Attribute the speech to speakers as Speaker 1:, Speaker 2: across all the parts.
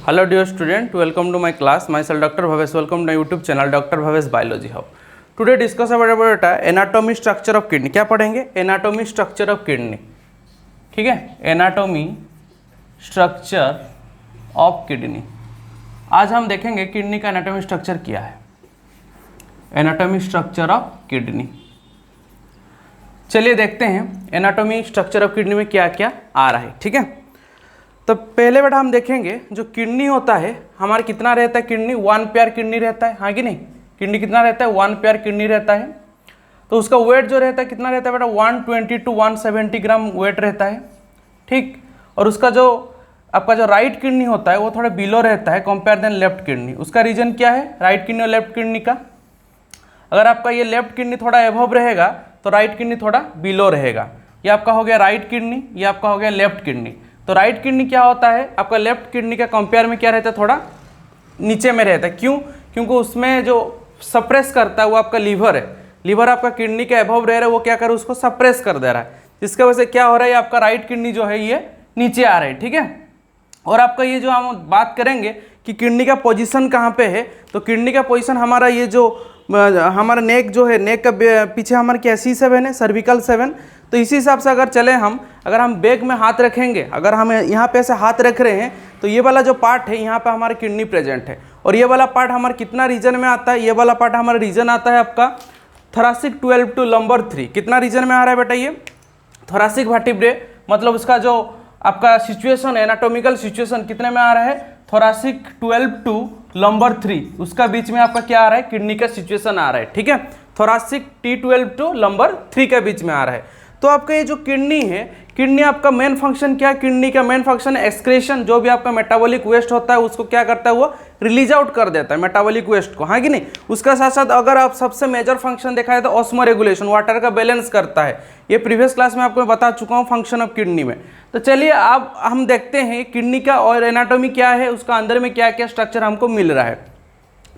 Speaker 1: Hello dear student, welcome to my class. Myself Dr. Bhavesh. Welcome to my YouTube channel Dr. Bhavesh Biology Hub. Today discuss about anatomy structure of kidney. क्या पढ़ेंगे? Anatomy structure of kidney. ठीक है, Anatomy structure of kidney. आज हम देखेंगे kidney का anatomy structure क्या है. Anatomy structure of kidney. चलिए देखते हैं एनाटॉमी स्ट्रक्चर ऑफ किडनी में क्या क्या आ रहा है. ठीक है, तो पहले बेटा हम देखेंगे जो किडनी होता है हमारा कितना रहता है. किडनी 1 पेयर किडनी रहता है, हाँ कि नहीं. किडनी कितना रहता है? 1 पेयर किडनी रहता है. तो उसका वेट जो रहता है कितना रहता है बेटा? 120 to 170 ग्राम वेट रहता है. ठीक, और उसका जो आपका जो राइट किडनी होता है वो थोड़ा बिलो रहता है कंपेयर देन लेफ्ट किडनी. उसका रीजन क्या है राइट किडनी और लेफ्ट किडनी का? अगर आपका ये लेफ्ट किडनी थोड़ा एबव रहेगा तो राइट किडनी थोड़ा बिलो रहेगा. ये आपका हो गया राइट किडनी, ये आपका हो गया लेफ्ट किडनी. तो राइट किडनी क्या होता है आपका लेफ्ट किडनी का कंपेयर में क्या रहता है? थोड़ा नीचे में रहता है. क्यों? क्योंकि उसमें जो सप्रेस करता है वो आपका लीवर है. लीवर आपका किडनी के अबव रह रहा है, वो क्या कर रहा है? उसको सप्रेस कर दे रहा है, जिसकी वजह से क्या हो रहा है आपका राइट किडनी जो है ये नीचे आ रहा है. ठीक है, और आपका ये जो हम बात करेंगे कि किडनी का पोजीशन कहाँ पे है, तो किडनी का पोजीशन हमारा ये जो हमारा नेक जो है, नेक का पीछे हमारा क्या C7 है, सर्विकल 7. तो इसी हिसाब से अगर चले हम, अगर हम बैक में हाथ रखेंगे, अगर हम यहाँ पे ऐसे हाथ रख रहे हैं तो ये वाला जो पार्ट है यहाँ पे हमारा किडनी प्रेजेंट है. और ये वाला पार्ट हमारा कितना रीजन में आता है? ये वाला पार्ट हमारा रीजन आता है आपका थोरासिक 12 to लंबर 3. कितना रीजन में आ रहा है बेटा? ये थोरासिक वर्टिब्रे, मतलब उसका जो आपका सिचुएशन एनाटॉमिकल सिचुएशन कितने में आ रहा है? थोरासिक 12 to लंबर 3, उसका बीच में आपका क्या आ रहा है? किडनी का सिचुएशन आ रहा है. ठीक है, थोरासिक T12 to लंबर 3 के बीच में आ रहा है. तो आपका ये जो किडनी है, किडनी आपका मेन फंक्शन क्या है? किडनी का मेन फंक्शन है एक्सक्रेशन. जो भी आपका मेटाबॉलिक वेस्ट होता है उसको क्या करता है? वो रिलीज आउट कर देता है मेटाबॉलिक वेस्ट को, हाँ कि नहीं. उसका साथ साथ अगर आप सबसे मेजर फंक्शन देखा है तो ऑस्मो रेगुलेशन, वाटर का बैलेंस करता है. ये प्रीवियस क्लास में आपको बता चुका हूँ फंक्शन ऑफ किडनी में. तो चलिए अब हम देखते हैं किडनी का और एनाटॉमी क्या है, उसका अंदर में क्या क्या स्ट्रक्चर हमको मिल रहा है.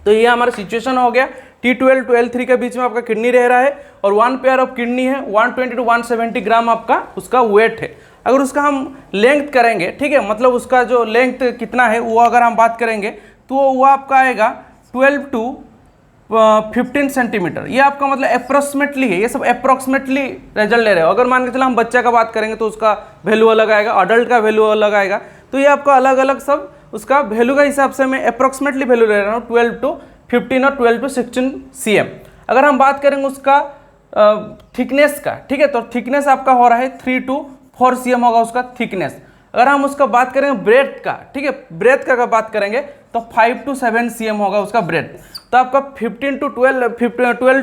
Speaker 1: तो ये हमारा सिचुएशन हो गया. T12 to L3 के बीच में आपका किडनी रह रहा है और 1 पेयर ऑफ किडनी है. 120 to 170 ग्राम आपका उसका वेट है. अगर उसका हम लेंथ करेंगे, ठीक है, मतलब उसका जो लेंथ कितना है वो अगर हम बात करेंगे तो वो आपका आएगा 12 to 15 सेंटीमीटर. ये आपका मतलब अप्रोक्सीमेटली है, ये सब अप्रोक्सीमेटली रिजल्ट ले रहे हो. अगर मान के चलो हम बच्चा का बात करेंगे तो उसका वैल्यू अलग आएगा, अडल्ट का वैल्यू अलग आएगा. तो ये आपका अलग अलग सब उसका वैल्यू का हिसाब से मैं अप्रोक्सीमेटली वैल्यू ले रहा हूँ 12 to 15 और 12 to 16 cm. अगर हम बात करेंगे उसका थिकनेस का, ठीक है, तो थिकनेस आपका हो रहा है 3 to 4 cm होगा उसका थिकनेस. अगर हम उसका बात करेंगे ब्रेथ का, ठीक है, ब्रेथ का अगर बात करेंगे तो 5 to 7 cm होगा उसका ब्रेथ. तो आपका 12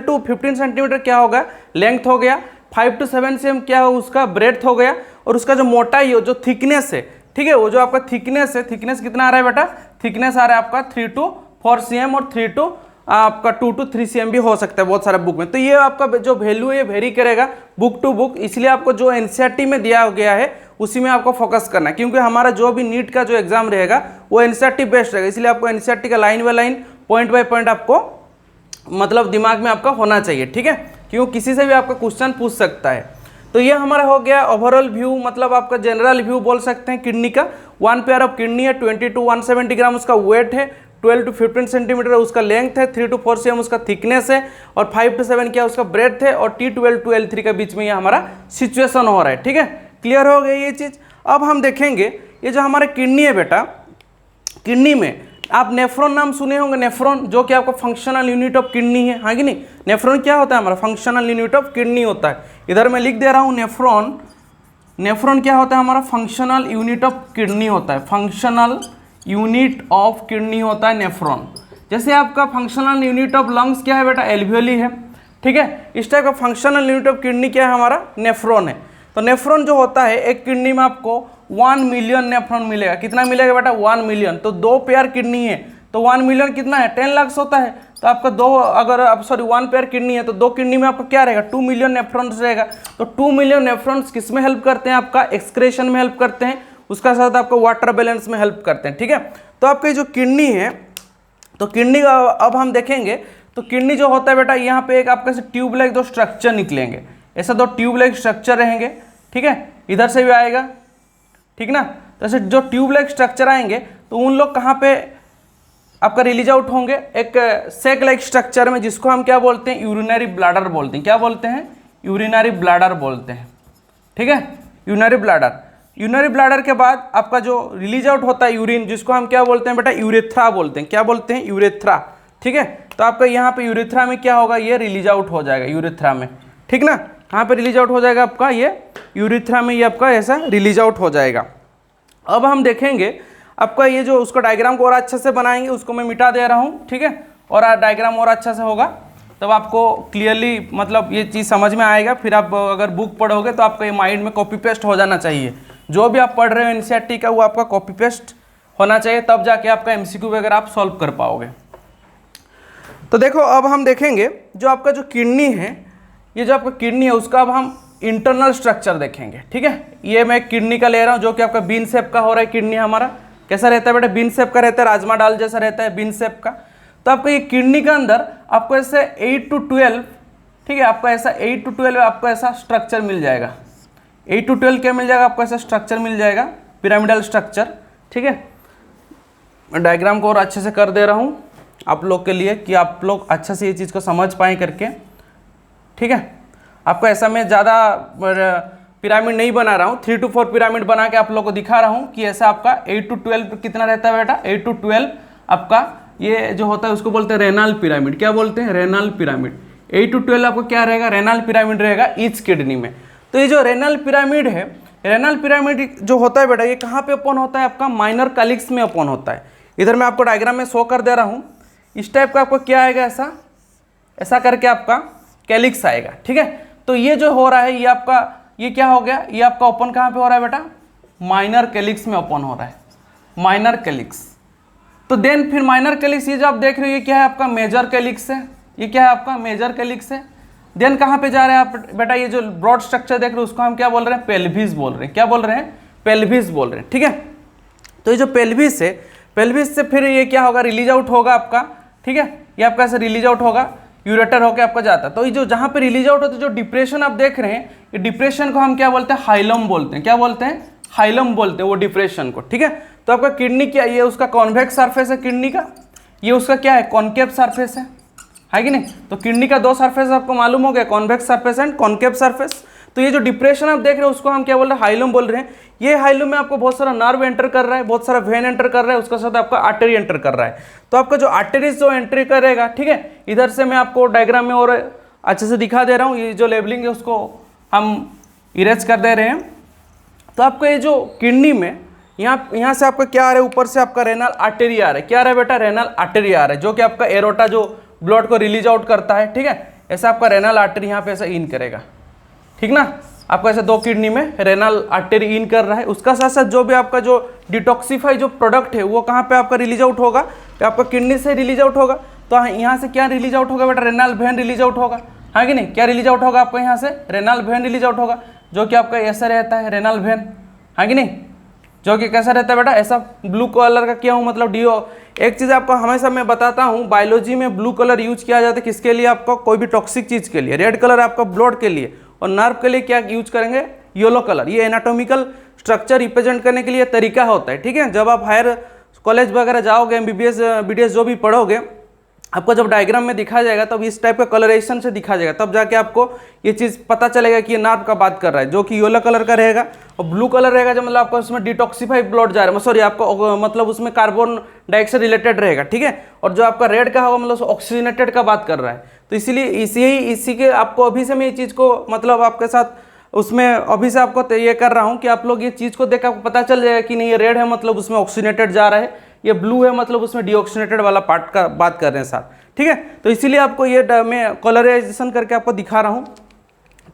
Speaker 1: to 15 सेंटीमीटर क्या होगा? लेंथ हो गया. 5 to 7 cm क्या हो? उसका ब्रेथ हो गया. और उसका जो मोटाई हो, जो थिकनेस है, ठीक है, वो जो आपका थिकनेस है, थिकनेस कितना आ रहा है बेटा? थिकनेस आ रहा है आपका 3 to 4 cm और 3 to आपका 2 to 3 cm भी हो सकता है बहुत सारे बुक में. तो ये आपका जो वैल्यू है ये वेरी करेगा बुक टू बुक. इसलिए आपको जो एनसीईआरटी में दिया गया है उसी में आपको फोकस करना है, क्योंकि हमारा जो भी नीट का जो एग्जाम रहेगा वो एनसीईआरटी बेस्ड रहेगा. इसलिए आपको एनसीईआरटी का line by line, point by point आपको मतलब दिमाग में आपका होना चाहिए. ठीक है, क्योंकि किसी से भी आपका क्वेश्चन पूछ सकता है. तो ये हमारा हो गया ओवरऑल व्यू, मतलब आपका जनरल व्यू बोल सकते हैं किडनी का. 1 पेयर ऑफ किडनी है, 20 to 170 ग्राम उसका वेट है, 12 to 15 सेंटीमीटर उसका लेंथ है, 3 to 4 cm उसका थिकनेस है और 5 to 7 क्या उसका ब्रेथ है और T12 to L3 के बीच में ये हमारा सिचुएशन हो रहा है. ठीक है, क्लियर हो गई ये चीज़. अब हम देखेंगे ये जो हमारा किडनी है बेटा, किडनी में आप नेफ्रॉन नाम सुने होंगे. नेफ्रॉन जो कि आपका फंक्शनल यूनिट ऑफ किडनी है, हाँ कि नहीं. नेफ्रॉन क्या होता है? हमारा फंक्शनल यूनिट ऑफ किडनी होता है. इधर मैं लिख दे रहा हूँ नेफ्रॉन. नेफ्रॉन क्या होता है? हमारा फंक्शनल यूनिट ऑफ किडनी होता है. फंक्शनल यूनिट ऑफ किडनी होता है नेफ्रॉन. जैसे आपका फंक्शनल यूनिट ऑफ लंग्स क्या है बेटा? एल्वियोली है. ठीक है, इस टाइप का फंक्शनल यूनिट ऑफ किडनी क्या है? हमारा नेफ्रॉन है. तो नेफ्रॉन जो होता है एक किडनी में आपको 1 मिलियन नेफ्रॉन मिलेगा. कितना मिलेगा बेटा? 1 मिलियन. तो 2 पेयर किडनी है तो 1 मिलियन कितना है? 10 लाख होता है. तो आपका 1 पेयर किडनी है तो 2 किडनी में आपका क्या रहेगा? 2 मिलियन नेफ्रॉन्स रहेगा. तो 2 मिलियन नेफ्रॉन्स किस में हेल्प करते हैं? आपका एक्सक्रेशन में हेल्प करते हैं, उसका साथ आपको वाटर बैलेंस में हेल्प करते हैं. ठीक है, तो आपकी जो किडनी है, तो किडनी अब हम देखेंगे तो किडनी जो होता है बेटा, यहाँ पे एक आपका ट्यूब लाइक 2 स्ट्रक्चर निकलेंगे. ऐसा 2 ट्यूब लाइक स्ट्रक्चर रहेंगे. ठीक है, इधर से भी आएगा, ठीक ना. तो ऐसे जो ट्यूब लाइक स्ट्रक्चर आएंगे तो तो उन लोग कहाँ पे आपका रिलीज आउट होंगे, एक सेक लाइक स्ट्रक्चर में, जिसको हम क्या बोलते हैं, यूरिनरी ब्लैडर बोलते हैं। क्या बोलते हैं, यूरिनरी ब्लैडर बोलते हैं, ठीक है, यूरिनरी ब्लैडर। यूरिनरी ब्लैडर के बाद आपका जो रिलीज आउट होता है यूरिन, जिसको हम क्या बोलते हैं बेटा, यूरेथ्रा बोलते हैं। क्या बोलते हैं, यूरेथ्रा, ठीक है। तो आपका यहाँ पे यूरेथ्रा में क्या होगा, ये रिलीज आउट हो जाएगा यूरेथ्रा में, ठीक ना। कहाँ पे रिलीज आउट हो जाएगा आपका, ये यूरेथ्रा में, ये आपका ऐसा रिलीज आउट हो जाएगा। अब हम देखेंगे आपका ये जो उसको डायग्राम को और अच्छे से बनाएंगे, उसको मैं मिटा दे रहा हूँ, ठीक है, और डायग्राम और अच्छा से होगा, तब आपको क्लियरली मतलब ये चीज़ समझ में आएगा। फिर आप अगर बुक पढ़ोगे तो आपका ये माइंड में कॉपी पेस्ट हो जाना चाहिए। जो भी आप पढ़ रहे हो एनसीईआरटी का, वो आपका कॉपी पेस्ट होना चाहिए, तब जाके आपका एमसीक्यू वगैरह आप सॉल्व कर पाओगे। तो देखो अब हम देखेंगे जो आपका जो किडनी है, ये जो आपका किडनी है उसका अब हम इंटरनल स्ट्रक्चर देखेंगे, ठीक है। ये मैं किडनी का ले रहा हूँ, जो कि आपका बीन शेप का हो रहा है। किडनी हमारा कैसा रहता है बेटा, बीन शेप का रहता है, राजमा दाल जैसा रहता है, बीन शेप का। तो आपको ये किडनी के अंदर आपको ऐसे 8 to 12, ठीक है, आपको ऐसा 8 to 12 आपको ऐसा स्ट्रक्चर मिल जाएगा। 8 to 12 क्या मिल जाएगा आपको, ऐसा स्ट्रक्चर मिल जाएगा, पिरामिडल स्ट्रक्चर, ठीक है। मैं डायग्राम को और अच्छे से कर दे रहा हूँ आप लोग के लिए, कि आप लोग अच्छे से ये चीज़ को समझ पाएँ करके, ठीक है। आपको ऐसा मैं ज़्यादा पिरामिड नहीं बना रहा हूँ, 3 to 4 पिरामिड बना के आप लोग को दिखा रहा हूँ कि ऐसा आपका 8 to 12 कितना रहता है बेटा, 8 to 12 आपका ये जो होता है उसको बोलते हैं रेनल पिरामिड। क्या बोलते हैं, रेनल पिरामिड। 8 to 12 आपको क्या रहेगा, रेनल पिरामिड रहेगा ईच किडनी में। तो ये जो रेनल पिरामिड है, रेनल पिरामिड जो होता है बेटा, ये कहाँ पे ओपन होता है आपका, माइनर कैलिक्स में ओपन होता है। इधर मैं आपको डायग्राम में शो कर दे रहा हूँ। इस टाइप का आपको क्या आएगा, ऐसा ऐसा करके आपका कैलिक्स आएगा, ठीक है। तो ये जो हो रहा है, ये आपका ये क्या हो गया, ये आपका ओपन कहाँ पे हो रहा है बेटा, माइनर कैलिक्स में ओपन हो रहा है, माइनर कैलिक्स। तो देन फिर माइनर कैलिक्स, ये जो आप देख रहे हो ये क्या है आपका, मेजर कैलिक्स है। ये क्या है आपका, मेजर कैलिक्स है। देन कहाँ पे जा रहे हैं आप बेटा, ये जो ब्रॉड स्ट्रक्चर देख रहे हो उसको हम क्या बोल रहे हैं, पेल्विस बोल रहे हैं। क्या बोल रहे हैं, पेल्विस बोल रहे हैं, ठीक है। तो ये जो पेल्विस है, पेल्विस से फिर ये क्या होगा, रिलीज आउट होगा आपका, ठीक है। ये आपका ऐसे रिलीज आउट होगा, यूरेटर होकर आपका जाता है। तो ये जो जहाँ पे रिलीज आउट होता है, जो डिप्रेशन आप देख रहे हैं, ये डिप्रेशन को हम क्या बोलते हैं, हाइलम बोलते हैं। क्या बोलते हैं, हाइलम बोलते हैं वो डिप्रेशन को, ठीक है। तो आपका किडनी क्या, ये उसका कॉन्वेक्स सरफेस है किडनी का, ये उसका क्या है, कॉनकेव सरफेस है कि नहीं। तो किडनी का 2 सरफेस आपको मालूम हो गया, convex surface and concave surface. तो ये जो डिप्रेशन आप देख रहे हैं उसको हम क्या बोल रहे हैं, हाइलम बोल रहे हैं। ये हाइलम में आपको बहुत सारा नर्व एंटर कर रहा है, बहुत सारा वेन एंटर कर रहा है, उसके साथ आपका आर्टरी एंटर कर रहा है। तो आपका जो आर्टरीज जो एंट्री करेगा, ठीक है, इधर से मैं आपको डायग्राम में और अच्छे से दिखा दे रहा हूँ। ये जो लेबलिंग है उसको हम इरेज कर दे रहे हैं। तो आपका ये जो किडनी में यहाँ से आपका क्या आ रहा है, ऊपर से आपका रेनल आर्टरी आ रहा है। क्या आ रहा है बेटा, रेनल आर्टरी आ रहा है, जो कि आपका एरोटा जो ब्लड को रिलीज आउट करता है, ठीक है। ऐसा आपका रेनल आर्टरी यहाँ पे ऐसा इन करेगा, ठीक ना। आपका ऐसे 2 किडनी में रेनल आर्टरी इन कर रहा है। उसका साथ साथ जो भी आपका जो डिटॉक्सिफाई जो प्रोडक्ट है वो कहाँ पे आपका रिलीज आउट होगा, तो आपका किडनी से रिलीज आउट होगा। तो यहाँ से क्या रिलीज आउट होगा बेटा, रेनल वेन रिलीज आउट होगा, हाँ कि नहीं। क्या रिलीज आउट होगा आपका, यहाँ से रेनल वेन रिलीज आउट होगा, जो कि आपका ऐसा रहता है रेनल वेन, हाँ कि नहीं, जो कि कैसा रहता है बेटा, ऐसा ब्लू कलर का किया हूँ, मतलब डीओ। एक चीज़ आपको हमेशा मैं बताता हूँ, बायोलॉजी में ब्लू कलर यूज किया जाता है किसके लिए, आपका कोई भी टॉक्सिक चीज़ के लिए। रेड कलर आपका ब्लड के लिए, और नर्व के लिए क्या यूज करेंगे, येलो कलर। ये एनाटॉमिकल स्ट्रक्चर रिप्रेजेंट करने के लिए तरीका होता है, ठीक है। जब आप हायर कॉलेज वगैरह जाओगे, MBBS BDS जो भी पढ़ोगे, आपको जब डायग्राम में दिखा जाएगा तब इस टाइप का कलरेशन से दिखा जाएगा, तब जाके आपको ये चीज़ पता चलेगा कि ये नर्व का बात कर रहा है, जो कि येलो कलर का रहेगा। और ब्लू कलर रहेगा जब मतलब आपको उसमें डिटॉक्सिफाई ब्लड जा रहा है, सॉरी आपको मतलब उसमें कार्बन डाइऑक्साइड रिलेटेड रहेगा, ठीक है। और जो आपका रेड का होगा मतलब ऑक्सीजनेटेड का बात कर रहा है। तो इसीलिए इसी के आपको अभी से मैं ये चीज़ को मतलब आपके साथ उसमें अभी से आपको ये कर रहा हूँ कि आप लोग ये चीज़ को देख आपको पता चल जाएगा कि नहीं, ये रेड है मतलब उसमें ऑक्सीजनेटेड जा रहा है, ये ब्लू है मतलब उसमें डीऑक्सीजनेटेड वाला पार्ट का बात कर रहे हैं साथ, ठीक है। तो इसीलिए आपको ये मैं कलराइजेशन करके आपको दिखा रहा हूँ।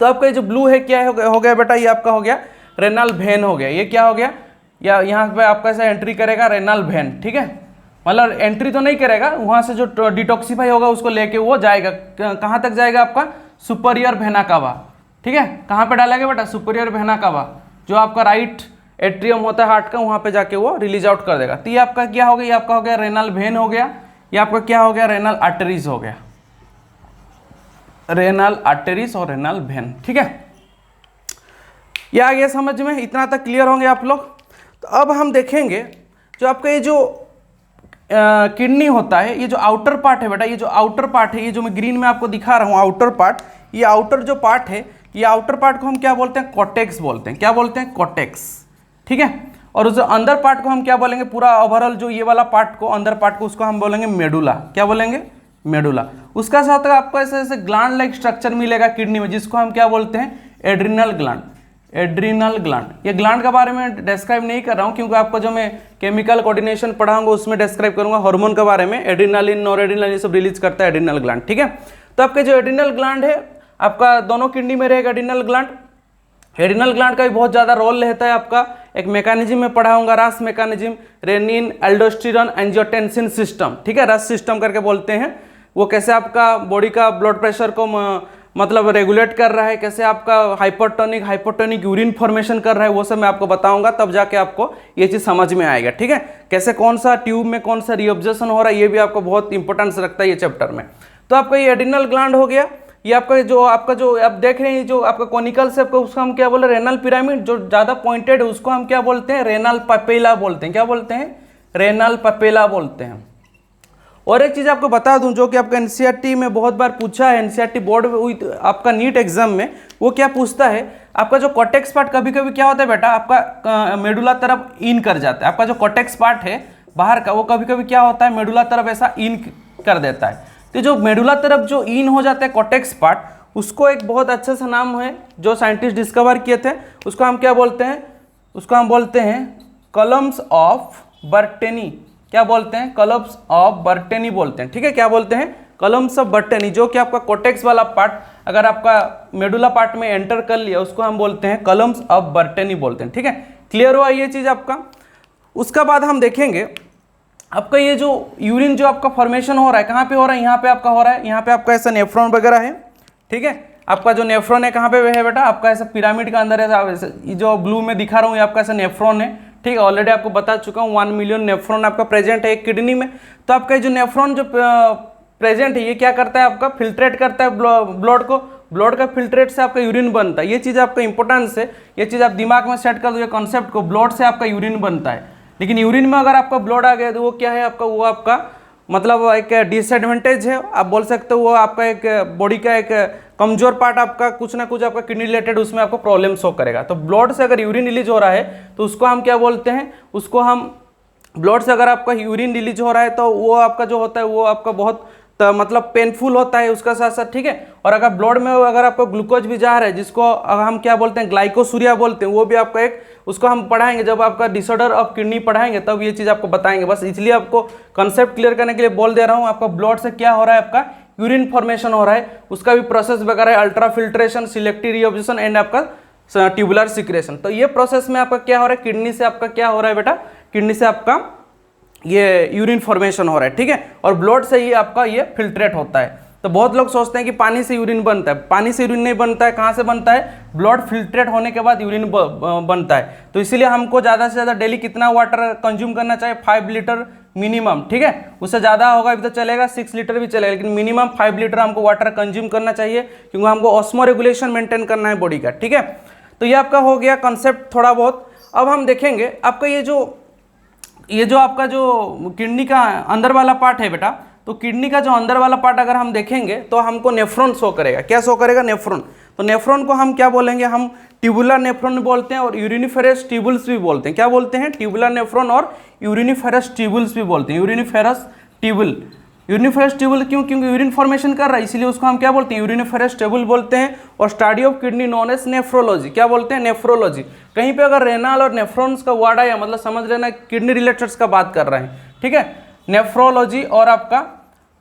Speaker 1: तो आपका ये जो ब्लू है क्या हो गया बेटा, ये आपका हो गया रेनल वेन हो गया। ये क्या हो गया, या यहाँ पे आपका ऐसा एंट्री करेगा रेनल वेन, ठीक है। मतलब एंट्री तो नहीं करेगा, वहाँ से जो डिटॉक्सिफाई होगा उसको लेके वो जाएगा, कहाँ तक जाएगा आपका, सुपरियर वेना कावा, ठीक है। कहाँ पे डालेगा बेटा, सुपरियर वेना कावा, जो आपका राइट एट्रियम होता है हार्ट का, वहाँ पे जाके वो रिलीज आउट कर देगा। तो ये आपका क्या हो गया, ये आपका हो गया रेनल वेन हो गया, ये आपका क्या हो गया, रेनल आर्टरीज हो गया, रेनल आर्टरीज और रेनल वेन, ठीक है। ये आ गया समझ में, इतना तक क्लियर होंगे आप लोग। तो अब हम देखेंगे जो आपका ये जो किडनी होता है, ये जो आउटर पार्ट है बेटा, ये जो आउटर पार्ट है, ये जो मैं ग्रीन में आपको दिखा रहा हूँ आउटर पार्ट, ये आउटर जो पार्ट है, ये आउटर पार्ट को हम क्या बोलते हैं? कॉर्टेक्स बोलते हैं। क्या बोलते हैं? कॉर्टेक्स, ठीक है। और उस अंदर पार्ट को हम क्या बोलेंगे? पूरा ओवरऑल जो ये वाला पार्ट को, अंदर पार्ट को, उसको हम बोलेंगे मेडुला। क्या बोलेंगे? मेडुला। उसका साथ आपको ऐसे ऐसे ग्लैंड लाइक स्ट्रक्चर मिलेगा किडनी में, जिसको हम क्या बोलते हैं? Adrenal gland. Adrenal gland. ये ग्लैंड के बारे में डिस्क्राइब नहीं कर रहा हूँ, क्योंकि आपको जो मैं केमिकल कोऑर्डिनेशन पढ़ाऊंगा उसमें डिस्क्राइब करूंगा हार्मोन के बारे में। एड्रिनलिन, नॉरएड्रिनलिन, ये सब रिलीज करता है एड्रिनल ग्लैंड, ठीक है। तो आपके जो एड्रिनल ग्लैंड है, आपका दोनों किडनी में रहेगा एड्रिनल ग्लैंड। एड्रिनल ग्लैंड का भी बहुत ज़्यादा रोल रहता है आपका। एक मैकेनिज्म में पढ़ाऊंगा, RAS mechanism, renin, aldosterone, angiotensin system, ठीक है, रस सिस्टम करके बोलते हैं। वो कैसे आपका बॉडी का ब्लड प्रेशर को मतलब रेगुलेट कर रहा है, कैसे आपका हाइपोटोनिक यूरिन फॉर्मेशन कर रहा है, वो सब मैं आपको बताऊंगा, तब जाके आपको ये चीज़ समझ में आएगा, ठीक है। कैसे कौन सा ट्यूब में कौन सा रीऑब्जर्वेशन हो रहा है, ये भी आपको बहुत इंपॉर्टेंस रखता है ये चैप्टर में। तो आपका ये एड्रिनल ग्लैंड हो गया। ये आपका जो आप देख रहे हैं, जो आपका कॉनिकल शेप का, उसको हम क्या बोल रहे हैं? Renal pyramid. जो ज़्यादा पॉइंटेड है उसको हम क्या बोलते हैं? रेनल पपेला बोलते हैं। क्या बोलते हैं? रेनल पपेला बोलते हैं। और एक चीज़ आपको बता दूं, जो कि आपका एनसीईआरटी में बहुत बार पूछा है, एनसीईआरटी बोर्ड आपका नीट एग्जाम में, वो क्या पूछता है? आपका जो कॉर्टेक्स पार्ट कभी कभी क्या होता है बेटा, आपका मेडुला तरफ इन कर जाता है। आपका जो कॉर्टेक्स पार्ट है बाहर का, वो कभी कभी क्या होता है? मेडुला तरफ ऐसा इन कर देता है। तो जो मेडुला तरफ जो इन हो जाता है कॉर्टेक्स पार्ट, उसको एक बहुत अच्छा सा नाम है जो साइंटिस्ट डिस्कवर किए थे, उसको हम क्या बोलते हैं? उसको हम बोलते हैं कॉलम्स ऑफ बर्टेनी। क्या बोलते हैं? कॉलम्स ऑफ बर्टेनी बोलते हैं, ठीक है। क्या बोलते हैं? Columns of Bertini. जो कि आपका कॉर्टेक्स वाला पार्ट अगर आपका मेडुला पार्ट में एंटर कर लिया, उसको हम बोलते हैं कॉलम्स ऑफ बर्टेनी बोलते हैं, ठीक है। क्लियर हुआ ये चीज़ आपका? उसका बाद हम देखेंगे आपका ये जो यूरिन जो आपका फॉर्मेशन हो रहा है, कहाँ पे हो रहा है? यहाँ पे आपका हो रहा है। यहाँ पे आपका ऐसा नेफ्रॉन वगैरह है, ठीक है। आपका जो नेफ्रॉन है कहाँ पे है बेटा? आपका ऐसा पिरामिड का अंदर है, जो ब्लू में दिखा रहा हूँ, ये आपका ऐसा नेफ्रॉन है, ठीक है। ऑलरेडी आपको बता चुका हूँ 1 मिलियन नेफ्रॉन आपका प्रेजेंट है एक किडनी में। तो आपका जो नेफ्रॉन जो प्रेजेंट है, ये क्या करता है? आपका फिल्ट्रेट करता है ब्लड को। ब्लड का फिल्ट्रेट से आपका यूरिन बनता है। ये चीज़ आपका इंपॉर्टेंस है, ये चीज़ आप दिमाग में सेट कर दो ये कॉन्सेप्ट को। ब्लड से आपका यूरिन बनता है, लेकिन यूरिन में अगर आपका ब्लड आ गया तो वो क्या है आपका? वो आपका मतलब एक डिसएडवांटेज है, आप बोल सकते हो। वो आपका एक बॉडी का एक कमजोर पार्ट, आपका कुछ ना कुछ आपका किडनी रिलेटेड उसमें आपको प्रॉब्लम शो करेगा। तो ब्लड से अगर यूरिन रिलीज हो रहा है तो उसको हम क्या बोलते हैं? उसको हम ब्लड से अगर आपका यूरिन रिलीज हो रहा है तो वो आपका जो होता है वो आपका बहुत मतलब पेनफुल होता है उसका साथ साथ, ठीक है। और अगर ब्लड में अगर आपको ग्लूकोज भी जा रहा है, जिसको हम क्या बोलते हैं? ग्लाइकोसूरिया बोलते हैं, वो भी आपका एक, उसको हम पढ़ाएंगे जब आपका डिसऑर्डर ऑफ किडनी पढ़ाएंगे, तब ये चीज़ आपको बताएंगे। बस इसलिए आपको कंसेप्ट क्लियर करने के लिए बोल दे रहा हूँ। आपका ब्लड से क्या हो रहा है? आपका यूरिन फॉर्मेशन हो रहा है, उसका भी प्रोसेस वगैरह है, अल्ट्रा फिल्ट्रेशन, सिलेक्टिव रीऑब्जर्वेशन एंड आपका ट्यूबुलर सिक्रेशन। तो ये प्रोसेस में आपका क्या हो रहा है? किडनी से आपका क्या हो रहा है बेटा? किडनी से आपका ये यूरिन फॉर्मेशन हो रहा है, ठीक है। और ब्लड से ही आपका ये फिल्ट्रेट होता है। तो बहुत लोग सोचते हैं कि पानी से यूरिन बनता है, पानी से यूरिन नहीं बनता है। कहाँ से बनता है? ब्लड फिल्ट्रेट होने के बाद यूरिन बनता है। तो इसीलिए हमको ज़्यादा से ज़्यादा डेली कितना वाटर कंज्यूम करना चाहिए? 5 लीटर मिनिमम, ठीक है। उससे ज़्यादा होगा भी तो चलेगा, 6 लीटर भी चलेगा, लेकिन मिनिमम 5 लीटर हमको वाटर कंज्यूम करना चाहिए, क्योंकि हमको ऑस्मो रेगुलेशन मेंटेन करना है बॉडी का, ठीक है। तो ये आपका हो गया कंसेप्ट थोड़ा बहुत। अब हम देखेंगे आपका ये जो आपका जो किडनी का अंदर वाला पार्ट है बेटा, तो किडनी का जो अंदर वाला पार्ट अगर हम देखेंगे तो हमको नेफ्रॉन शो करेगा। क्या शो करेगा? नेफ्रॉन। तो नेफ्रॉन को हम क्या बोलेंगे? हम ट्यूबुलर नेफ्रॉन बोलते हैं और यूरिनिफेरस ट्यूबुल्स भी बोलते हैं। क्या बोलते हैं? ट्यूबुलर नेफ्रॉन और यूरिनिफेरस ट्यूबुल्स भी बोलते हैं। यूरिनिफेरस ट्यूबुल, यूरिनिफेरस ट्यूबुल क्यों? क्योंकि यूरिन फॉर्मेशन कर रहा है, इसीलिए उसको हम क्या बोलते हैं? यूरिनिफेरस ट्यूबुल बोलते हैं। और study of kidney known as nephrology. क्या बोलते हैं? नेफ्रोलॉजी। कहीं पे अगर रेनल और नेफ्रॉन्स का वर्ड आया, मतलब समझ लेना किडनी रिलेटेड का बात कर रहे हैं, ठीक है। नेफ्रोलॉजी और आपका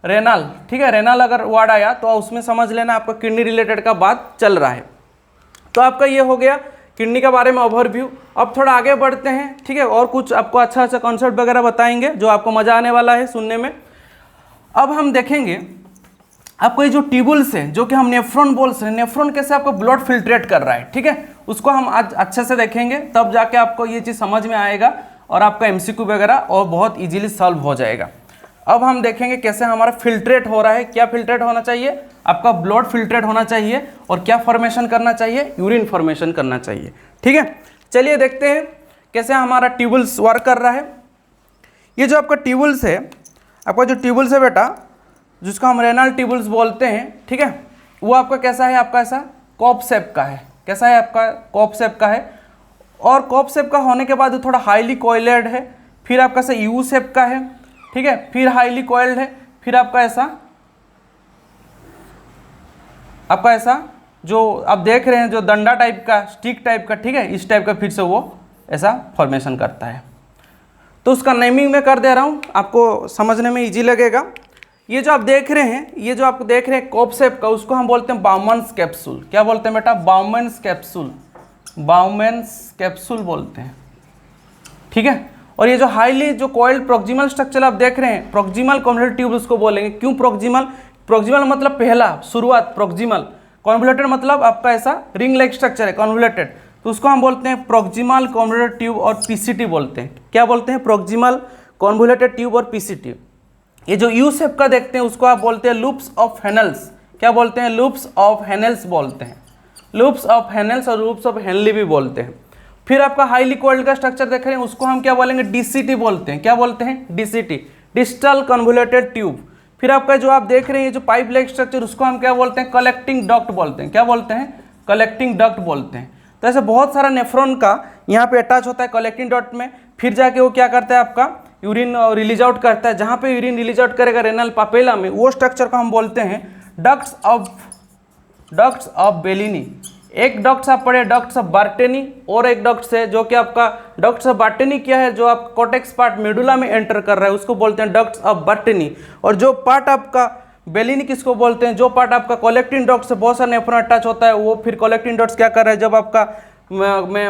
Speaker 1: रेनल, ठीक है, रेनल अगर वर्ड आया तो उसमें समझ लेना आपका किडनी रिलेटेड का बात चल रहा है। तो आपका ये हो गया किडनी के बारे में ओवरव्यू। अब थोड़ा आगे बढ़ते हैं, ठीक है, और कुछ आपको अच्छा अच्छा कॉन्सेप्ट वगैरह बताएंगे जो आपको मजा आने वाला है सुनने में। अब हम देखेंगे आपको ये जो ट्यूबुल्स है, जो कि हम नेफ्रॉन बोल रहे हैं, नेफ्रॉन कैसे आपको ब्लड फिल्ट्रेट कर रहा है, ठीक है, उसको हम आज अच्छे से देखेंगे, तब जाके आपको ये चीज़ समझ में आएगा और आपका एमसीक्यू वगैरह और बहुत इजीली सॉल्व हो जाएगा। अब हम देखेंगे कैसे हमारा फिल्ट्रेट हो रहा है। क्या फिल्ट्रेट होना चाहिए? आपका ब्लड फिल्ट्रेट होना चाहिए। और क्या फॉर्मेशन करना चाहिए? यूरिन फॉर्मेशन करना चाहिए, ठीक है। चलिए देखते हैं कैसे हमारा ट्यूबुल्स वर्क कर रहा है। ये जो आपका ट्यूबुल्स है, आपका जो ट्यूबुल्स है बेटा, जिसको हम रेनल ट्यूबुल्स बोलते हैं, ठीक है, वो आपका कैसा है, आपका ऐसा कॉप शेप का है। कैसा है आपका, कॉप शेप का है। और कॉप शेप का होने के बाद थोड़ा हाईली कॉइल्ड है। फिर आपका ऐसा यू शेप का है, ठीक है, फिर हाईली कॉइल्ड है, फिर आपका ऐसा जो आप देख रहे हैं, जो डंडा टाइप का, स्टिक टाइप का, ठीक है, इस टाइप का फिर से वो ऐसा फॉर्मेशन करता है। तो उसका नेमिंग मैं कर दे रहा हूँ, आपको समझने में इजी लगेगा। ये जो आप देख रहे हैं, ये जो आप देख रहे हैं कॉप शेप का, उसको हम बोलते हैं बाउमन्स कैप्सूल। क्या बोलते हैं बेटा, बाउमन्स कैप्सूल, बाउमन्स कैप्सूल बोलते हैं, ठीक है। और ये जो हाईली जो कॉइल्ड प्रोक्सिमल स्ट्रक्चर आप देख रहे हैं, प्रोक्सिमल कॉन्वोल्यूटेड ट्यूब उसको बोलेंगे। क्यों प्रोक्सिमल? प्रोक्सिमल मतलब पहला, शुरुआत, प्रोक्सिमल। कॉन्वोल्यूटेड मतलब आपका ऐसा रिंग लाइक स्ट्रक्चर है, कॉन्वोल्यूटेड, तो उसको हम बोलते हैं प्रोक्सिमल कॉन्वोल्यूटेड ट्यूब और पीसीटी बोलते हैं। क्या बोलते हैं? प्रोक्सिमल कॉन्वोल्यूटेड ट्यूब और पीसीटी। ये जो यू शेप का देखते हैं उसको आप बोलते हैं लूप्स ऑफ हेनल्स। क्या बोलते हैं? लूप्स ऑफ हेनल्स बोलते हैं। लूप्स ऑफ हेनल्स और लूप्स ऑफ हेनली भी बोलते हैं। फिर आपका हाईली कॉइल्ड का स्ट्रक्चर देख रहे हैं, उसको हम क्या बोलेंगे? डीसीटी बोलते हैं। क्या बोलते हैं? DCT, distal convoluted tube. फिर आपका जो आप देख रहे हैं जो पाइप लाइक स्ट्रक्चर, उसको हम क्या बोलते हैं? कलेक्टिंग डक्ट बोलते हैं। क्या बोलते हैं? कलेक्टिंग डक्ट बोलते हैं। तो ऐसे बहुत सारा नेफ्रॉन का यहाँ पे अटैच होता है कलेक्टिंग डक्ट में। फिर जाके वो क्या करता है, आपका यूरिन रिलीज आउट करता है। जहाँ पे यूरिन रिलीज आउट करेगा रेनल पापेला में, वो स्ट्रक्चर को हम बोलते हैं डक्ट्स ऑफ बेलिनी। एक डक्ट्स आप पढ़े डक्ट्स ऑफ बार्टेनी, और एक डक्ट्स है जो कि आपका डक्ट्स ऑफ बार्टेनी क्या है, जो आप कोटेक्स पार्ट मेडुला में एंटर कर रहा है, उसको बोलते हैं डक्ट्स ऑफ बार्टेनी। और जो पार्ट आपका बेलिनी किसको बोलते हैं? जो पार्ट आपका कलेक्टिंग डक्ट से बहुत सारा नेफ्रॉन अटैच होता है, वो फिर कलेक्टिंग डक्ट्स क्या कर रहा है, जब आपका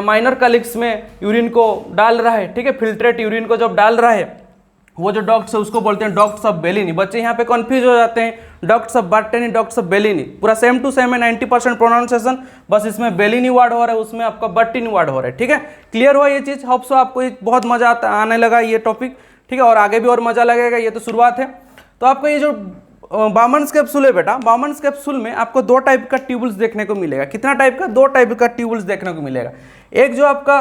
Speaker 1: माइनर कलिक्स में यूरिन को डाल रहा है, ठीक है, फिल्ट्रेट यूरिन को जब डाल रहा है, वो जो डक्ट्स है उसको बोलते हैं डक्ट्स ऑफ बेलिनी। बच्चे यहाँ पे कंफ्यूज हो जाते हैं, ducts of Bertini, ducts of Bellini, पूरा सेम टू सेम है, 90% प्रोनाउंसिएशन, बस इसमें बेलिनी वर्ड हो रहा है, उसमें आपका बार्टेनी वर्ड हो रहा है, ठीक है। क्लियर हुआ ये चीज़? होप सो आपको बहुत मजा आने लगा ये टॉपिक, ठीक है, और आगे भी और मजा लगेगा, ये तो शुरुआत है। तो आपको ये जो बाउमन्स कैप्सूल है बेटा, बाउमन्स कैप्सूल में आपको दो टाइप का ट्यूबुल्स देखने को मिलेगा। कितना टाइप का? दो टाइप का ट्यूबुल्स देखने को मिलेगा। एक जो आपका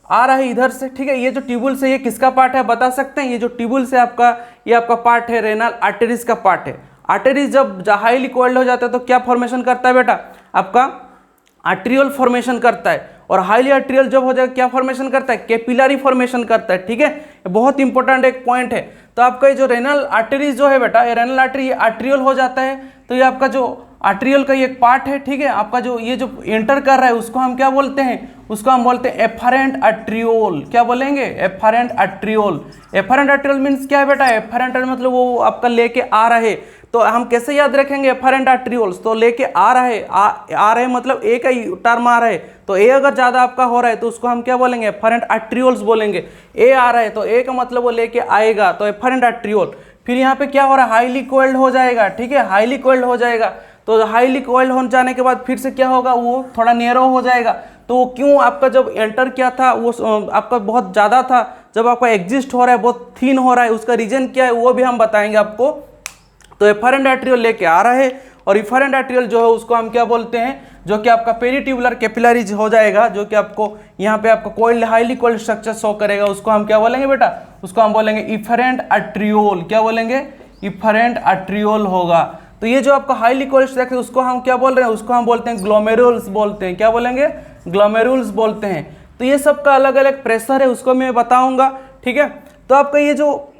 Speaker 1: आ रहा है इधर से, ठीक है, ये जो ट्यूबुल्स है ये किसका पार्ट है बता सकते हैं? ये जो ट्यूबुल्स है आपका, ये आपका पार्ट है रेनल आर्टरीज का पार्ट है। आर्टरीज जब हाईली कोइल्ड हो जाता है तो क्या फॉर्मेशन करता है बेटा? आपका आर्ट्रियोल फॉर्मेशन करता है। और हाईली आर्ट्रियल जब हो जाए क्या फॉर्मेशन करता है? कैपिलरी फॉर्मेशन करता है, ठीक है। ये बहुत इंपॉर्टेंट एक पॉइंट है। तो आपका ये जो रेनल आर्टरीज जो है बेटा, ये रेनल आर्टरी आर्ट्रियल हो जाता है, तो ये आपका जो आर्ट्रियल का एक पार्ट है, ठीक है, आपका जो ये जो एंटर कर रहा है उसको हम क्या बोलते हैं? उसको हम बोलते हैं एफरेंट आर्ट्रियोल। क्या बोलेंगे? Efferent arteriole. Efferent arteriole means क्या है बेटा? एफरेंट मतलब वो आपका लेके आ रहा है। तो हम कैसे याद रखेंगे एफरेंट आर्ट्रियोल्स? तो लेके आ रहा है, आ रहे मतलब ए का टर्म आ रहा है, तो ए अगर ज़्यादा आपका हो रहा है तो उसको हम क्या बोलेंगे? एफरेंट आर्ट्रियोल्स बोलेंगे। ए आ रहा है तो ए का मतलब वो लेके आएगा, तो एफरेंट आर्ट्रियोल। फिर यहाँ पे क्या हो रहा है? हाईली कोइल्ड हो जाएगा, ठीक है, हाईली कोइल्ड हो जाएगा। तो हाईली कोइल्ड हो जाने के बाद फिर से क्या होगा? वो थोड़ा नैरो हो जाएगा। तो वो क्यों आपका जब एंटर किया था वो आपका बहुत ज़्यादा था, जब आपका एग्जिस्ट हो रहा है बहुत थिन हो रहा है, उसका रीजन क्या है वो भी हम बताएंगे आपको। तो एफरेंट आर्ट्रियोल लेके आ रहा है, और इफरेंट आर्ट्रियोल जो है उसको हम क्या बोलते हैं? जो कि आपका पेरीट्यूबुलर कैपिलरीज हो जाएगा, जो कि आपको यहाँ पे आपका coiled highly coiled structure show करेगा, उसको हम क्या बोलेंगे बेटा? उसको हम बोलेंगे इफरेंट आर्ट्रियोल। क्या बोलेंगे? इफरेंट आर्ट्रियोल होगा। तो ये जो आपका हाईली कोइल्ड स्ट्रक्चर उसको हम क्या बोल रहे हैं? उसको हम बोलते हैं ग्लोमेरुल्स बोलते हैं। क्या बोलेंगे? ग्लोमेरुल्स बोलते हैं। तो ये सबका अलग अलग प्रेशर है, उसको मैं बताऊंगा, ठीक है। तो आपका ये जो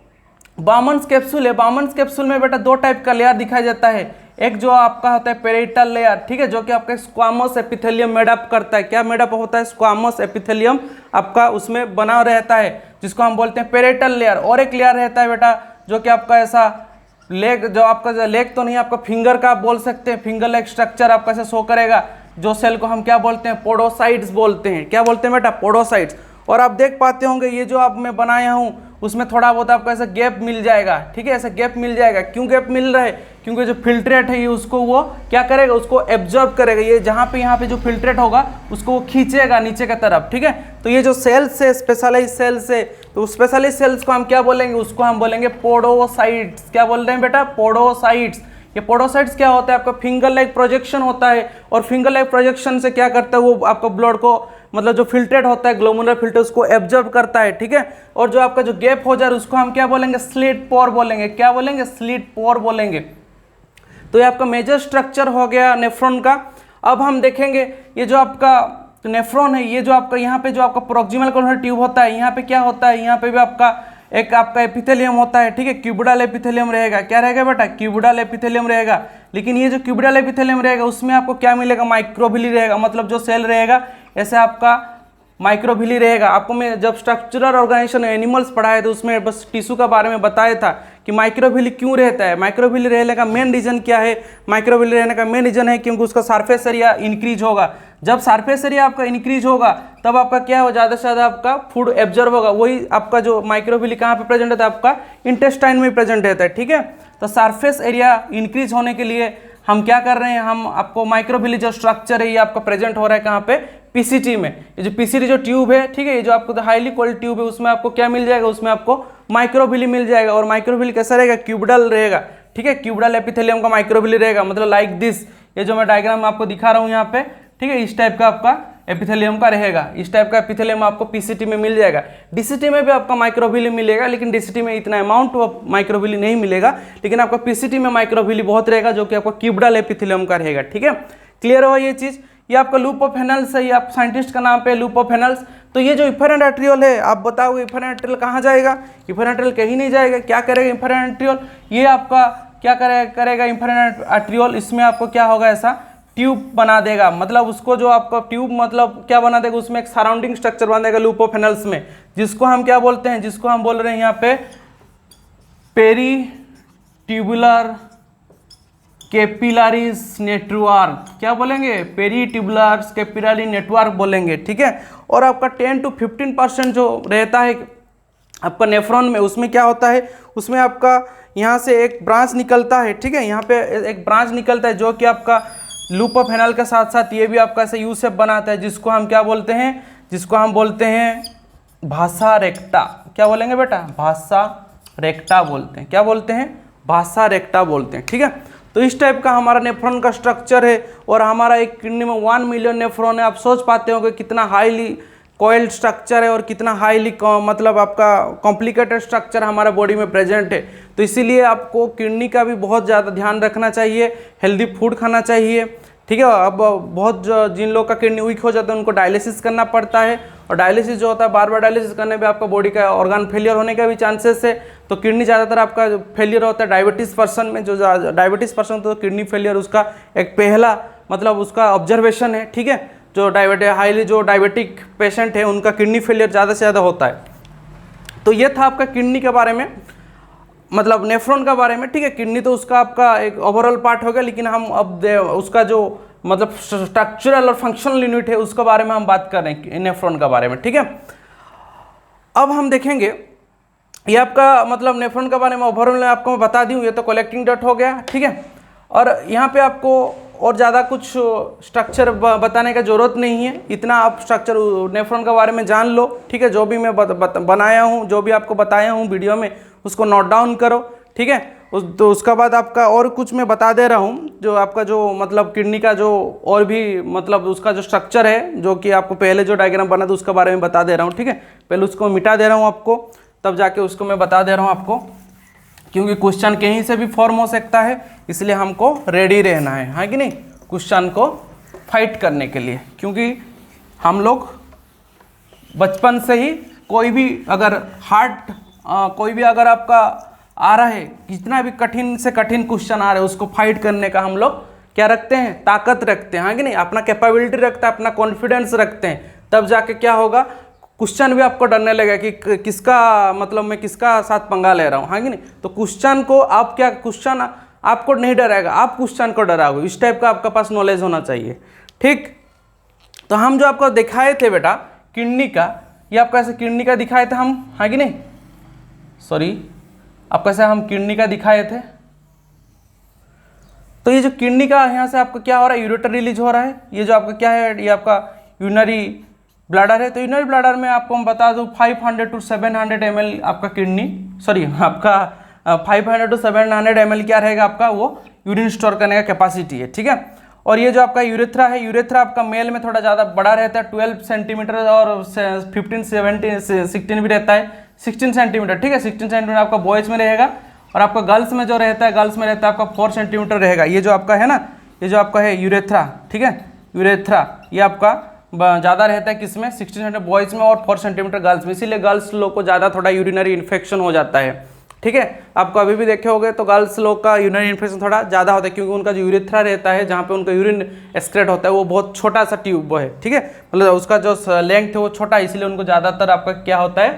Speaker 1: बाउमन्स कैप्सूल है, बाउमन्स कैप्सूल में बेटा दो टाइप का लेयर दिखाया जाता है। एक जो आपका होता है पेरिटल लेयर, ठीक है, जो कि आपका स्क्वामस एपिथेलियम मेडअप करता है। क्या मेडअप होता है? स्क्वामस एपिथेलियम आपका उसमें बना रहता है, जिसको हम बोलते हैं पेरिटल लेयर। और एक लेयर रहता है बेटा जो कि आपका ऐसा लेग, जो आपका लेग तो नहीं, आपका फिंगर का आप बोल सकते हैं, फिंगर लेग स्ट्रक्चर आपका ऐसे शो करेगा, जो सेल को हम क्या बोलते हैं? पोडोसाइट्स बोलते हैं। क्या बोलते हैं बेटा? पोडोसाइट्स। और आप देख पाते होंगे ये जो आप मैं बनाया हूँ उसमें थोड़ा बहुत आपको ऐसा गैप मिल जाएगा, ठीक है, ऐसा गैप मिल जाएगा। क्यों गैप मिल रहा है? क्योंकि जो फिल्ट्रेट है ये उसको वो क्या करेगा? उसको एब्जॉर्ब करेगा। ये जहाँ पे यहाँ पे जो फिल्ट्रेट होगा उसको वो खींचेगा नीचे की तरफ, ठीक है। तो ये जो सेल्स है, स्पेशलाइज सेल्स है, तो स्पेशलाइज सेल्स को हम क्या बोलेंगे? उसको हम बोलेंगे पोडोसाइट्स। क्या बोल रहे हैं बेटा? पोडोसाइट्स। ये पोडोसाइट्स क्या होता है? आपका फिंगर लाइक प्रोजेक्शन होता है, और फिंगर लाइक प्रोजेक्शन से क्या करता है? वो आपका ब्लड को मतलब जो फिल्ट्रेट होता है ग्लोमुलर फिल्टर उसको एब्जॉर्ब करता है, ठीक है। और जो आपका जो गैप हो जाए उसको हम क्या बोलेंगे, स्लिट पोर बोलेंगे। क्या बोलेंगे, स्लिट पोर बोलेंगे। तो ये आपका मेजर स्ट्रक्चर हो गया नेफ्रॉन का। अब हम देखेंगे ये जो आपका नेफ्रॉन है, ये जो आपका यहाँ पे जो आपका प्रोक्सिमल कोरोनरी ट्यूब होता है, यहाँ पे क्या होता है, यहाँ पे भी आपका एक आपका एपिथेलियम होता है, ठीक है। क्यूबिडल एपिथेलियम रहेगा। क्या रहेगा बेटा, क्यूबिडल एपिथेलियम रहेगा। लेकिन ये जो क्यूबिडल एपिथेलियम रहेगा उसमें आपको क्या मिलेगा, माइक्रोविली रहेगा। मतलब जो सेल रहेगा ऐसे आपका माइक्रोविली रहेगा। आपको मैं जब स्ट्रक्चरल ऑर्गेनाइजेशन एनिमल्स पढ़ाए तो उसमें बस टिश्यू का बारे में बताया था कि माइक्रोविली क्यों रहता है। माइक्रोविली रहने का मेन रीजन क्या है, माइक्रोविली रहने का मेन रीजन है क्योंकि उसका सरफेस एरिया इंक्रीज होगा। जब सरफेस एरिया आपका इंक्रीज होगा तब आपका क्या हो, ज़्यादा से ज़्यादा आपका फूड एब्जॉर्ब होगा। वही आपका जो माइक्रोविली कहाँ पे प्रेजेंट रहता है, आपका इंटेस्टाइन में प्रेजेंट रहता है, ठीक है। तो सरफेस एरिया इंक्रीज होने के लिए हम क्या कर रहे हैं, हम आपको माइक्रोविली जो स्ट्रक्चर है ये आपका प्रेजेंट हो रहा है कहाँ पे, पीसीटी में। ये जो पीसीटी जो ट्यूब है, ठीक है, ये जो आपको हाईली कोल्ड ट्यूब है उसमें आपको क्या मिल जाएगा, उसमें आपको माइक्रोविली मिल जाएगा। और माइक्रोविली कैसा रहेगा, क्यूबिडल रहेगा, ठीक है। क्यूबिडल एपिथेलियम का माइक्रोविली रहेगा, मतलब लाइक दिस। ये जो मैं डायग्राम आपको दिखा रहा हूँ यहाँ पे, ठीक है, इस टाइप का आपका एपिथेलियम का रहेगा। इस टाइप का एपिथेलियम आपको पीसीटी में मिल जाएगा। डीसीटी में भी आपका माइक्रोविली मिलेगा, लेकिन डीसीटी में इतना अमाउंट ऑफ माइक्रोविली नहीं मिलेगा, लेकिन आपका पीसीटी में माइक्रोविली बहुत रहेगा जो कि आपका क्यूबिडल एपिथेलियम का रहेगा, ठीक है। क्लियर हो ये चीज़। ये आपका लूप ऑफ हेनल्स है, ये आप साइंटिस्ट का नाम पे लूप ऑफ हेनल्स। तो ये जो इफरेंट आर्ट्रियोल है, आप बताओगे इफरेंट आर्ट्रियोल कहाँ जाएगा, इफरेंट आर्ट्रियोल कहीं नहीं जाएगा। क्या करेगा इफरेंट आर्ट्रियोल, ये आपका क्या करेगा इफरेंट आर्ट्रियोल, इसमें आपको क्या होगा, ऐसा ट्यूब बना देगा। मतलब उसको जो आपका ट्यूब मतलब क्या बना देगा, उसमें एक सराउंडिंग स्ट्रक्चर बना देगा लूप ऑफ हेनल्स में, जिसको हम क्या बोलते हैं, जिसको हम बोल रहे हैं यहाँ पे पेरी ट्यूबुलर कैपिलरीज नेटवर्क। क्या बोलेंगे, पेरी ट्यूबुलर कैपिलरी नेटवर्क बोलेंगे, ठीक है। और आपका 10 to 15% जो रहता है आपका नेफ्रॉन में, उसमें क्या होता है, उसमें आपका यहाँ से एक ब्रांच निकलता है, ठीक है। यहाँ पे एक ब्रांच निकलता है जो कि आपका लूप ऑफ हेनल के साथ साथ ये भी आपका ऐसे यू शेप बनाता है, जिसको हम क्या बोलते हैं, जिसको हम बोलते हैं भाषा रेक्टा। क्या बोलेंगे बेटा, भाषा रेक्टा बोलते हैं। क्या बोलते हैं, भाषा रेक्टा बोलते हैं, ठीक है। तो इस टाइप का हमारा नेफ्रॉन का स्ट्रक्चर है। और हमारा एक किडनी में 1 मिलियन नेफ्रॉन है। आप सोच पाते हो कि कितना हाईली कोइल्ड स्ट्रक्चर है और कितना हाईली मतलब आपका कॉम्प्लिकेटेड स्ट्रक्चर हमारा बॉडी में प्रेजेंट है। तो इसीलिए आपको किडनी का भी बहुत ज़्यादा ध्यान रखना चाहिए, हेल्दी फूड खाना चाहिए, ठीक है। अब बहुत जिन लोग का किडनी वीक हो जाता है उनको डायलिसिस करना पड़ता है, और डायलिसिस जो होता है बार बार डायलिसिस करने पे आपका बॉडी का ऑर्गन फेलियर होने का भी चांसेस है। तो किडनी ज़्यादातर आपका फेलियर होता है डायबिटीज़ पर्सन में। जो डायबिटीज़ पर्सन तो किडनी फेलियर उसका एक पहला मतलब उसका ऑब्जर्वेशन है, ठीक है। जो हाईली जो डायबिटिक पेशेंट है उनका किडनी फेलियर ज़्यादा से ज़्यादा होता है। तो ये था आपका किडनी के बारे में, मतलब नेफ्रॉन का बारे में, ठीक है। किडनी तो उसका आपका एक ओवरऑल पार्ट होगा, लेकिन हम अब उसका जो मतलब स्ट्रक्चरल और फंक्शनल यूनिट है उसके बारे में हम बात कर रहे हैं नेफ्रॉन के बारे में, ठीक है। अब हम देखेंगे ये आपका मतलब नेफ्रॉन के बारे में ओवरऑल आपको मैं बता दूं, ये तो कलेक्टिंग डट हो गया, ठीक है। और यहाँ पे आपको और ज़्यादा कुछ स्ट्रक्चर बताने का ज़रूरत नहीं है, इतना आप स्ट्रक्चर नेफ्रॉन के बारे में जान लो, ठीक है। जो भी मैं बनाया हूँ, जो भी आपको बताया हूँ वीडियो में, उसको नोट डाउन करो, ठीक है। तो उसका बाद आपका और कुछ मैं बता दे रहा हूँ, जो आपका जो मतलब किडनी का जो और भी मतलब उसका जो स्ट्रक्चर है, जो कि आपको पहले जो डायग्राम बना था उसके बारे में बता दे रहा हूँ, ठीक है। पहले उसको मिटा दे रहा हूँ आपको, तब जाके उसको मैं बता दे रहा हूँ आपको, क्योंकि क्वेश्चन कहीं से भी फॉर्म हो सकता है, इसलिए हमको रेडी रहना है, हाँ कि नहीं, क्वेश्चन को फाइट करने के लिए। क्योंकि हम लोग बचपन से ही कोई भी अगर कोई भी अगर आपका आ रहा है, कितना भी कठिन से कठिन क्वेश्चन आ रहा है, उसको फाइट करने का हम लोग क्या रखते हैं, ताकत रखते हैं, हाँ कि नहीं, अपना कैपेबिलिटी रखते हैं, अपना कॉन्फिडेंस रखते हैं। तब जाके क्या होगा, क्वेश्चन भी आपको डरने लगेगा कि किसका मतलब मैं किसका साथ पंगा ले रहा हूँ, हाँ कि नहीं। तो क्वेश्चन को आप क्या, क्वेश्चन आपको नहीं डराएगा, आप क्वेश्चन को डराओगे। इस टाइप का आपके पास नॉलेज होना चाहिए, ठीक। तो हम जो आपको दिखाए थे बेटा किडनी का, ये आपको ऐसे किडनी का दिखाए थे हम, हाँ कि नहीं, सॉरी आपको ऐसे हम किडनी का दिखाए थे। तो ये जो किडनी का यहाँ से आपका क्या हो रहा है, यूरेटर रिलीज हो रहा है। ये जो आपका क्या है, ये आपका यूरिनरी ब्लैडर है। तो यूरिनरी ब्लैडर में आपको हम बता दूं 500 to 700 ml आपका किडनी, सॉरी आपका 500 to 700 ml क्या रहेगा आपका, वो यूरिन स्टोर करने का कैपेसिटी है, ठीक है। और ये जो आपका यूरेथ्रा है, यूरेथ्रा आपका मेल में थोड़ा ज़्यादा बड़ा रहता है, 12 सेंटीमीटर और 15 17 16 भी रहता है, 16 सेंटीमीटर, ठीक है। 16 सेंटीमीटर आपका बॉयज़ में रहेगा, और आपका गर्ल्स में जो रहता है, गर्ल्स में रहता है आपका 4 सेंटीमीटर रहेगा। ये जो आपका है ना, ये जो आपका है यूरेथ्रा, ठीक है, यूरेथ्रा ये आपका ज़्यादा रहता है किसमें, 16 सेंटीमीटर बॉयज़ में और 4 सेंटीमीटर गर्ल्स में, इसीलिए गर्ल्स लोग को ज़्यादा थोड़ा यूरिनरी इन्फेक्शन हो जाता है, ठीक है। आपको अभी भी देखे होंगे तो गर्ल्स लोग का यूरिनरी इन्फेक्शन थोड़ा ज़्यादा होता है, क्योंकि उनका जो यूरेथ्रा रहता है, जहाँ पे उनका यूरिन एक्सक्रेट होता है, वो बहुत छोटा सा ट्यूब है, ठीक है, मतलब उसका जो लेंथ है वो छोटा है, इसलिए उनको ज़्यादातर आपका क्या होता है,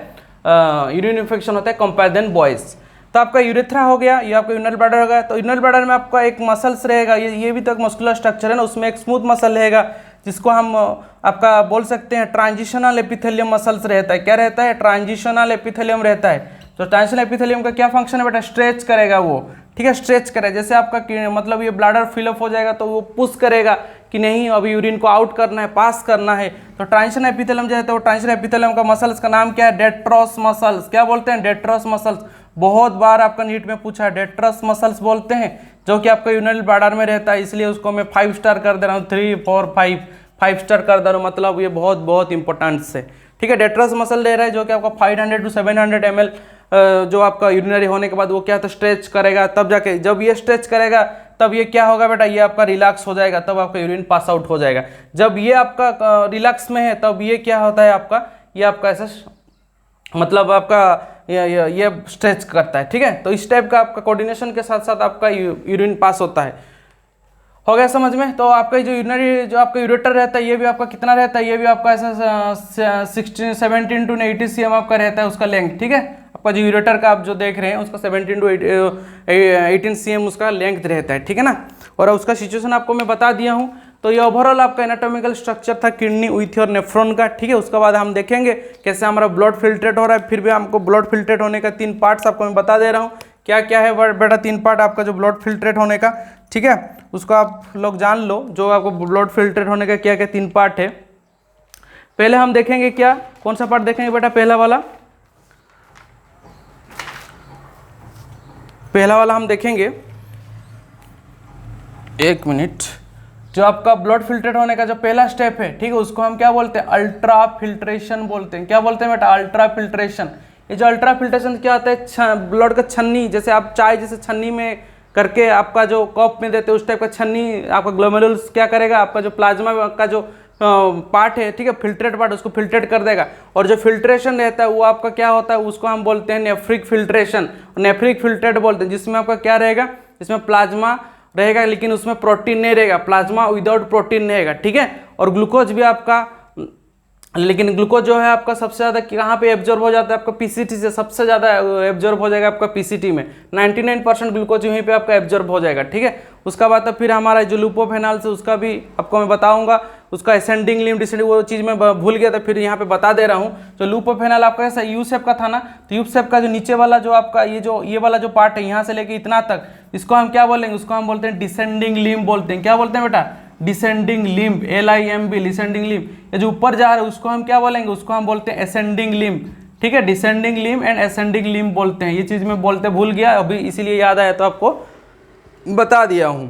Speaker 1: यूरिन इन्फेक्शन होता है कंपेयर देन बॉयज़। तो आपका यूरेथ्रा हो गया, ये आपका यूरिनरी ब्लैडर हो गया। तो यूरिनरी ब्लैडर में आपका एक मसल्स रहेगा, ये भी तो एक मस्कुलर स्ट्रक्चर है ना, उसमें एक स्मूथ मसल रहेगा, जिसको हम आपका बोल सकते हैं ट्रांजिशनल एपिथेलियम मसल्स रहता है। क्या रहता है, ट्रांजिशनल एपिथेलियम रहता है। तो ट्रांजिशनल एपिथेलियम का क्या फंक्शन है बेटा, स्ट्रेच करेगा वो, ठीक है, स्ट्रेच करेगा। जैसे आपका मतलब ये ब्लैडर फिलअप हो जाएगा तो वो पुश करेगा कि नहीं अभी यूरिन को आउट करना है, पास करना है। तो ट्रांजिशनल एपिथेलियम जो है, तो ट्रांजिशनल एपिथेलियम का मसल्स का नाम क्या है, डेट्रोस मसल्स। क्या बोलते हैं, डेट्रोस मसल्स। बहुत बार आपका नीट में पूछा है, डेट्रोस मसल्स बोलते हैं, जो कि आपका यूरिनरी ब्लैडर में रहता है, इसलिए उसको मैं 5 स्टार कर दे रहा हूँ, 3 4 5 स्टार कर दे रहा हूँ, मतलब ये बहुत बहुत इंपॉर्टेंट है, ठीक है। डेट्रोस मसल ले रहा है, जो कि आपका 500 to 700 ml जो आपका यूरिनरी होने के बाद वो क्या, तो स्ट्रेच करेगा, तब जाके जब ये स्ट्रेच करेगा तब ये क्या होगा बेटा, ये आपका रिलैक्स हो जाएगा, तब आपका यूरिन पास आउट हो जाएगा। जब ये आपका रिलैक्स में है तब ये क्या होता है आपका, ये आपका ऐसा मतलब आपका ये स्ट्रेच करता है, ठीक है। तो इस टाइप का आपका कोऑर्डिनेशन के साथ साथ आपका यूरिन पास होता है। हो गया समझ में। तो आपका जो यूरिनरी जो आपका यूरेटर रहता है, ये भी आपका कितना रहता है, ये भी आपका ऐसा 17 to 80 cm आपका रहता है उसका लेंथ, ठीक है। आपका जो यूरेटर का आप जो देख रहे हैं उसका 17 to 18 cm उसका लेंथ रहता है, ठीक है ना। और उसका सिचुएशन आपको मैं बता दिया हूँ। तो ये ओवरऑल आपका एनाटॉमिकल स्ट्रक्चर था किडनी, ऊथी और नेफ्रॉन का, ठीक है। उसके बाद हम देखेंगे कैसे हमारा ब्लड फिल्ट्रेट हो रहा है। फिर भी हमको ब्लड फिल्ट्रेट होने का 3 पार्ट्स आपको मैं बता दे रहा हूँ। क्या क्या है बेटा, 3 पार्ट आपका जो ब्लड फिल्ट्रेट होने का, ठीक है, उसको आप लोग जान लो। जो आपको ब्लड फिल्ट्रेट होने का क्या क्या 3 पार्ट है। पहले हम देखेंगे क्या, कौन सा पार्ट देखेंगे बेटा, पहला वाला हम देखेंगे, एक मिनट। जो आपका ब्लड फिल्ट्रेट होने का जो पहला स्टेप है, ठीक है, उसको हम क्या बोलते हैं, अल्ट्रा फिल्ट्रेशन बोलते हैं। क्या बोलते हैं बेटा, अल्ट्रा फिल्ट्रेशन। ये जो अल्ट्रा फिल्ट्रेशन क्या होता है, ब्लड का छन्नी, जैसे आप चाय जैसे छन्नी में करके आपका जो कप में देते हैं उस टाइप का छन्नी आपका ग्लोमेरुल्स क्या करेगा, आपका जो प्लाज्मा का जो पार्ट है, ठीक है, फिल्ट्रेट पार्ट, उसको फिल्ट्रेट कर देगा। और जो फिल्ट्रेशन रहता है वो आपका क्या होता है, उसको हम बोलते हैं नेफ्रिक फिल्ट्रेशन, नेफ्रिक फिल्ट्रेट बोलते हैं, जिसमें आपका क्या रहेगा, जिसमें प्लाज्मा रहेगा लेकिन उसमें प्रोटीन नहीं रहेगा, प्लाज्मा विदाउट प्रोटीन रहेगा, ठीक है। और ग्लूकोज भी आपका, लेकिन ग्लूकोज जो है आपका सबसे ज़्यादा कहाँ पे एब्जॉर्ब हो जाता है, आपका पीसीटी से सबसे ज़्यादा एब्जॉर्ब हो जाएगा आपका पीसीटी में, 99% ग्लूकोज यहीं पे आपका एब्जॉर्ब हो जाएगा, ठीक है। उसका बाद तो फिर हमारा जो लूपोफेनॉल से उसका भी आपको मैं बताऊंगा, उसका असेंडिंग लिम्ब डिसेंडिंग वो चीज़ मैं भूल गया था, फिर यहाँ पे बता दे रहा हूँ। तो लूपोफेनॉल आपका ऐसा यू शेप का था ना, तो यू शेप का जो नीचे वाला जो आपका ये वाला जो पार्ट है यहाँ से लेके इतना तक, इसको हम क्या बोलेंगे, उसको हम बोलते हैं डिसेंडिंग लिम्ब बोलते हैं। क्या बोलते हैं बेटा, descending limb, LIMB, descending limb. ये जो ऊपर जा रहा है उसको हम क्या बोलेंगे, उसको हम बोलते हैं असेंडिंग लिम्ब, ठीक है। Descending limb and ascending limb बोलते हैं। ये चीज़ मैं बोलते भूल गया अभी, इसीलिए याद आया तो आपको बता दिया हूँ।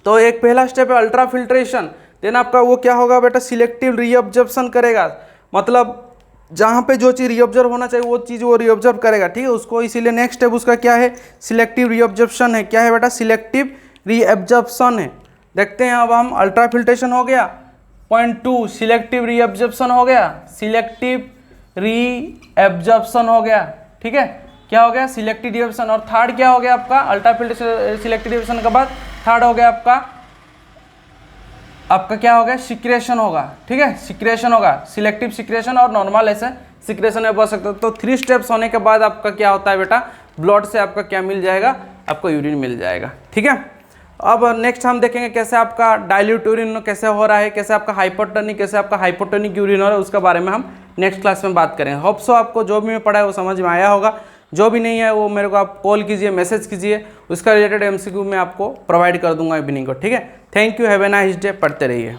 Speaker 1: तो एक पहला स्टेप है अल्ट्रा फिल्ट्रेशन। देन आपका वो क्या होगा बेटा, सिलेक्टिव रीअब्जॉर्प्शन करेगा, मतलब जहाँ पे जो चीज़ रीअब्जॉर्ब होना चाहिए वो चीज़ वो रीअब्जॉर्ब करेगा, ठीक है उसको। इसीलिए नेक्स्ट स्टेप उसका क्या है, सिलेक्टिव रीअब्जॉर्प्शन है। क्या है बेटा, सिलेक्टिव रीअब्जॉर्प्शन है। देखते हैं अब हम, अल्ट्रा फिल्ट्रेशन हो गया, पॉइंट 2 सिलेक्टिव रीअब्जॉर्प्शन हो गया, सिलेक्टिव रीअब्जॉर्प्शन हो गया, ठीक है। क्या हो गया, सिलेक्टिव रीअब्जॉर्प्शन। और थर्ड क्या हो गया आपका, अल्ट्रा फिल्ट्रेशन सिलेक्टिव रीअब्जॉर्प्शन के बाद थर्ड हो गया आपका क्या हो गया, सिक्रेशन होगा, ठीक है, सिक्रेशन होगा, सिलेक्टिव सिक्रेशन और नॉर्मल ऐसे सिक्रेशन में बोल सकते हो। तो 3 स्टेप्स होने के बाद आपका क्या होता है बेटा, ब्लड से आपका क्या मिल जाएगा, आपको यूरिन मिल जाएगा, ठीक है। अब नेक्स्ट हम देखेंगे कैसे आपका डाइल्यूट यूरिन कैसे हो रहा है, कैसे आपका हाइपोटोनिक, कैसे आपका हाइपोटोनिक यूरिन हो रहा है, उसके बारे में हम नेक्स्ट क्लास में बात करेंगे। होप सो आपको जो भी मैं पढ़ा है वो समझ में आया होगा। जो भी नहीं है वो मेरे को आप कॉल कीजिए, मैसेज कीजिए, उसका रिलेटेड MCQ मैं आपको प्रोवाइड कर दूंगा इवनिंग को, ठीक है। Thank you, have a nice day, पढ़ते रहिए।